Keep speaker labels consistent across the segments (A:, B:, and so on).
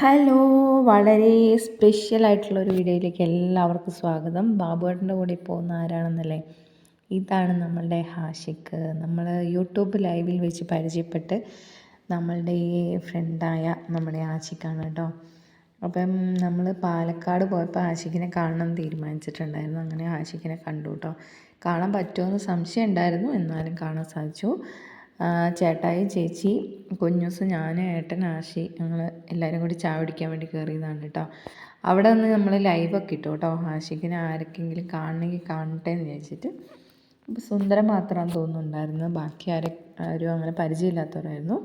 A: Hello, വളരെ സ്പെഷ്യലായിട്ടുള്ളൊരു വീഡിയോയിലേക്ക് എല്ലാവർക്കും സ്വാഗതം. ബാബുവേട്ടൻ്റെ കൂടെ പോകുന്ന ആരാണെന്നല്ലേ, ഇതാണ് നമ്മളുടെ ഹാഷിക്ക്. നമ്മൾ യൂട്യൂബ് ലൈവിൽ വെച്ച് പരിചയപ്പെട്ട് നമ്മളുടെ ഈ ഫ്രണ്ടായ നമ്മുടെ ആഷിക്കാണ് കേട്ടോ. അപ്പം നമ്മൾ പാലക്കാട് പോയപ്പോൾ ആഷിക്കിനെ കാണണം തീരുമാനിച്ചിട്ടുണ്ടായിരുന്നു. അങ്ങനെ ആഷിക്കിനെ കണ്ടു കേട്ടോ. കാണാൻ പറ്റുമോ സംശയം ഉണ്ടായിരുന്നു, എന്നാലും കാണാൻ സാധിച്ചു. ചേട്ടായി, ചേച്ചി, കുഞ്ഞൂസ്, ഞാൻ, ഏട്ടൻ, ആഷി, ഞങ്ങൾ എല്ലാവരും കൂടി ചായ കുടിക്കാൻ വേണ്ടി കയറിയതാണ് കേട്ടോ. അവിടെ നിന്ന് നമ്മൾ ലൈവൊക്കെ ഇട്ടു കേട്ടോ. ആഷിക്കിനെ ആരൊക്കെങ്കിലും കാണണമെങ്കിൽ കാണട്ടെ എന്ന് വിചാരിച്ചിട്ട്. അപ്പോൾ സുന്ദരം മാത്രമാണെന്ന് തോന്നുന്നുണ്ടായിരുന്നു, ബാക്കി ആരും അങ്ങനെ പരിചയമില്ലാത്തവരായിരുന്നു.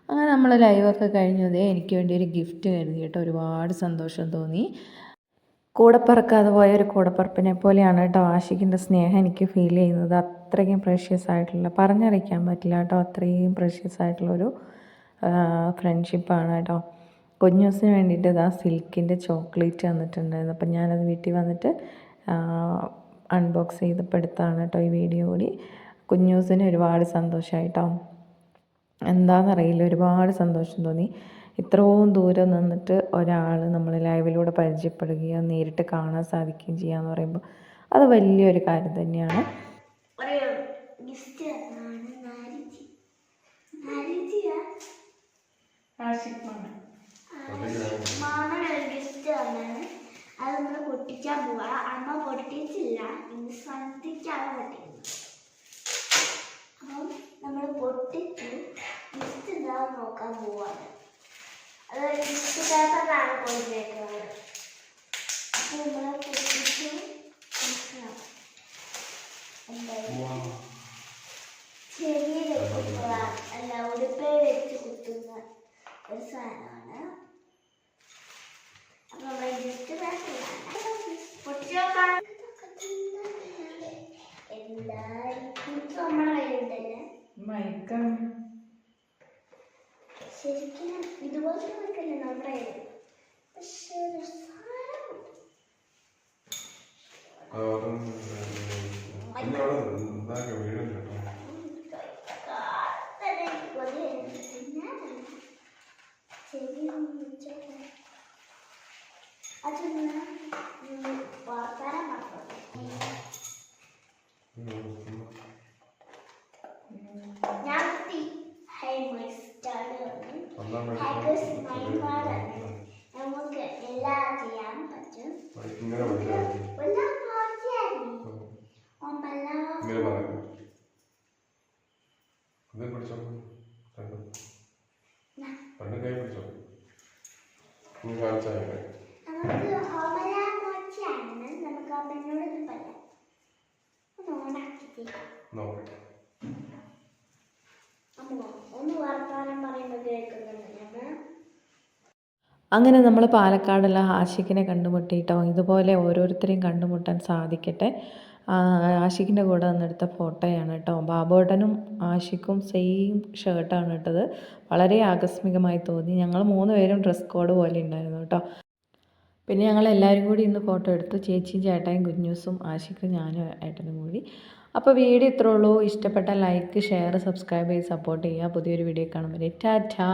A: അങ്ങനെ നമ്മൾ ലൈവൊക്കെ കഴിഞ്ഞതേ എനിക്ക് വേണ്ടി ഒരു ഗിഫ്റ്റ് കരുതി കേട്ടോ. ഒരുപാട് സന്തോഷം തോന്നി. കൂടെ പറക്കാതെ പോയ ഒരു കൂടപ്പറപ്പിനെ പോലെയാണ് കേട്ടോ ആഷിക്കിൻ്റെ സ്നേഹം എനിക്ക് ഫീൽ ചെയ്യുന്നത്. അത്രയ്ക്കും പ്രഷ്യസ് ആയിട്ടുള്ള, പറഞ്ഞറിയിക്കാൻ പറ്റില്ല കേട്ടോ, അത്രയും പ്രഷ്യസ് ആയിട്ടുള്ളൊരു ഫ്രണ്ട്ഷിപ്പാണ് കേട്ടോ. കുഞ്ഞൂസിന് വേണ്ടിയിട്ട് ഇതാ സിൽക്കിൻ്റെ ചോക്ലേറ്റ് വന്നിട്ടുണ്ടായിരുന്നു. അപ്പം ഞാനത് വീട്ടിൽ വന്നിട്ട് അൺബോക്സ് ചെയ്തപ്പോൾ എടുത്താണ് കേട്ടോ ഈ വീഡിയോ കൂടി. കുഞ്ഞൂസിന് ഒരുപാട് സന്തോഷമായിട്ടോ, എന്താണെന്നറിയില്ല, ഒരുപാട് സന്തോഷം തോന്നി. ഇത്രയും ദൂരം നിന്നിട്ട് ഒരാൾ നമ്മൾ ലൈവിലൂടെ പരിചയപ്പെടുകയും നേരിട്ട് കാണാൻ സാധിക്കുകയും ചെയ്യുക എന്ന് പറയുമ്പോൾ അത് വലിയൊരു കാര്യം തന്നെയാണ്.
B: അത് നമ്മൾ പൊട്ടിക്കാൻ പോവാ. അമ്മ പൊട്ടിച്ചില്ല, ഇന്ന് സന്ധിക്കാണ് പൊട്ടിക്കുന്നത്. അപ്പം നമ്മൾ പൊട്ടിച്ചു ഗിഫ്റ്റ് എന്താണെന്ന് നോക്കാൻ പോവാണ്. അത് ഗിഫ്റ്റ് പേപ്പറിലാണ് കൊടുത്തേക്കുന്നത്. അപ്പം നമ്മൾ പൊട്ടിച്ചു ചെറിയ വെക്കുന്ന അല്ല, ഉടുപ്പേ വെച്ച് കുത്തുന്ന ഒരു സാധനമാണ്. അപ്പം നമ്മൾ ഗിഫ്റ്റ് പേപ്പറിലാണ് പൊട്ടിച്ചു നോക്കാം. എല്ലാവർക്കും നമ്മളെ കയ്യിലുണ്ടല്ലേ ശരിക്കും ഇതുപോലത്തെ മൈക്കല്ലേ നമ്മുടെ കയ്യിൽ. പക്ഷേ അതൊന്ന് വാർത്താനം പറഞ്ഞു. ഞാൻ നമുക്ക് എല്ലാം ചെയ്യാൻ പറ്റും. നമുക്ക് ഹോമലാന്ന് നമുക്ക് അമ്മയോടൊന്നും പറയാം. ഒന്ന് ഓണാക്കി ഒന്ന് വർത്താനം പറയുന്നത് കേൾക്കുന്നുണ്ട് ഞങ്ങൾ.
A: അങ്ങനെ നമ്മൾ പാലക്കാടെല്ലാം ആഷിക്കിനെ കണ്ടുമുട്ടിയിട്ടോ. ഇതുപോലെ ഓരോരുത്തരെയും കണ്ടുമുട്ടാൻ സാധിക്കട്ടെ. ആഷിക്കിൻ്റെ കൂടെ വന്നെടുത്ത ഫോട്ടോയാണ് കേട്ടോ. ബാബുവേട്ടനും ആഷിക്കും സെയിം ഷർട്ടാണ് ഇട്ടത്. വളരെ ആകസ്മികമായി തോന്നി. ഞങ്ങൾ 3 പേരും ഡ്രസ് കോഡ് പോലെ ഉണ്ടായിരുന്നു കേട്ടോ. പിന്നെ ഞങ്ങൾ എല്ലാവരും കൂടി ഇന്ന് ഫോട്ടോ എടുത്തു. ചേച്ചിയും ചേട്ടായും കുഞ്ഞൂസും ആഷിക്കും ഞാനും ഏട്ടനും കൂടി. അപ്പോൾ വീഡിയോ ഇത്രേ ഉള്ളൂ. ഇഷ്ടപ്പെട്ട ലൈക്ക്, ഷെയർ, സബ്സ്ക്രൈബ് ചെയ്ത് സപ്പോർട്ട് ചെയ്യുക. പുതിയൊരു വീഡിയോ കാണുമ്പോൾ ടാറ്റാ.